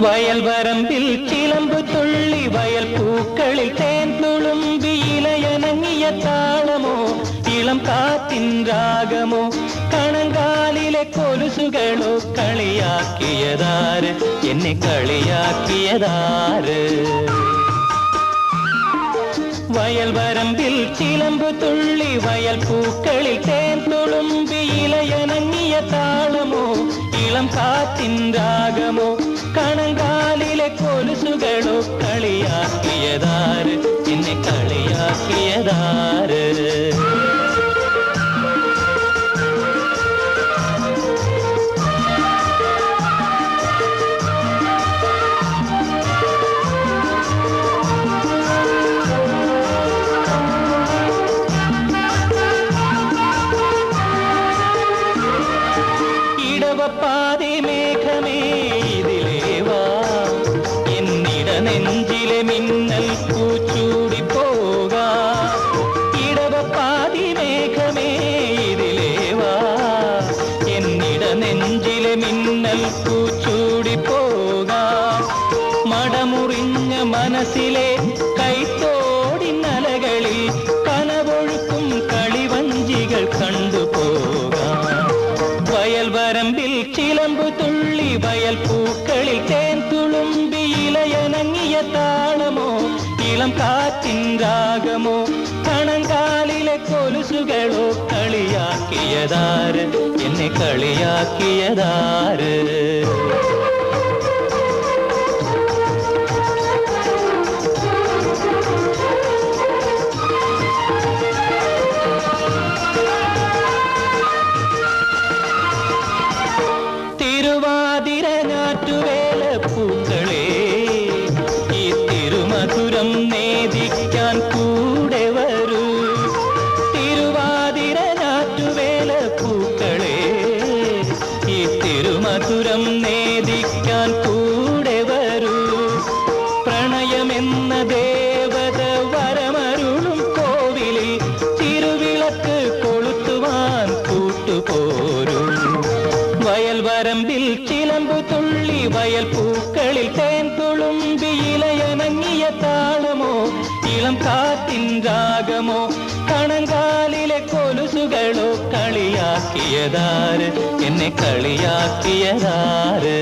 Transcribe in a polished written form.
വയൽ വരമ്പിൽ ചിലമ്പ് തുള്ളി വയൽ പൂക്കളിൽ തേൻ തുളുമ്പി ഇലയനങ്ങിയ താളമോ ഇളം കാറ്റിൻ രാഗമോ കണങ്കാലിലെ കൊലുസുകളോ കളിയാക്കിയതാര് എന്നെ കളിയാക്കിയതാര് വയൽ വരമ്പിൽ ചിലമ്പ് തുള്ളി വയൽ പൂക്കളിൽ തേൻ തുളുമ്പി ഇലയനങ്ങിയ താളമോ ഇളം കാറ്റിൻ രാഗമോ കണങ്കാലിലെ കൊലുസുകളോ കളിയാക്കിയതാര് എന്നെ കളിയാക്കിയതാര് പാതി മേഘമേ ഇതിലേവാ എന്നിട നെഞ്ചിലെ മിന്നൽ പൂച്ചൂടി പോകാ ഇടവപ്പാതി മേഘമേ ഇതിലേവാ എന്നിട നെഞ്ചിലെ മിന്നൽ പൂച്ചൂടി പോകാ മടമുറിഞ്ഞ മനസ്സിലെ കൈത്തോടിനലകളിൽ കനവൊഴുക്കും കളിവഞ്ചികൾ കണ്ടുപോകാം വയൽ വരമ്പിൽ ചിലമ്പു തുള്ളി വയൽ പൂക്കളിൽ തേൻ തുളുമ്പി ഇലയനങ്ങിയ താളമോ ഇളം കാറ്റിൻ രാഗമോ കണങ്കാലിലെ കൊലുസുകളോ കളിയാക്കിയതാര് എന്നെ കളിയാക്കിയതാര് തിരുവാതിരഞ്ഞാറ്റുവേല പൂക്കളെ ഈ തിരുമധുരം നേദിക്കാൻ കൂടെ വരൂ തിരുവാതിരഞ്ഞാറ്റുവേല പൂക്കളെ ഈ തിരുമധുരം നേദിക്കാൻ കൂടെ വരൂ പ്രണയമെന്ന ദേവത വരമരുളും കോവിലിൽ തിരുവിളക്ക് കൊളുത്തുവാൻ കൂട്ടുപോരൂ വയൽ വരമ്പിൽ ചിലമ്പു തുള്ളി വയൽ പൂക്കളിൽ തേൻ തുളുമ്പി ഇലയനങ്ങിയ താളമോ ഇളം കാറ്റിൻ രാഗമോ കണങ്കാലിലെ കൊലുസുകളോ കളിയാക്കിയതാര് എന്നെ കളിയാക്കിയതാര്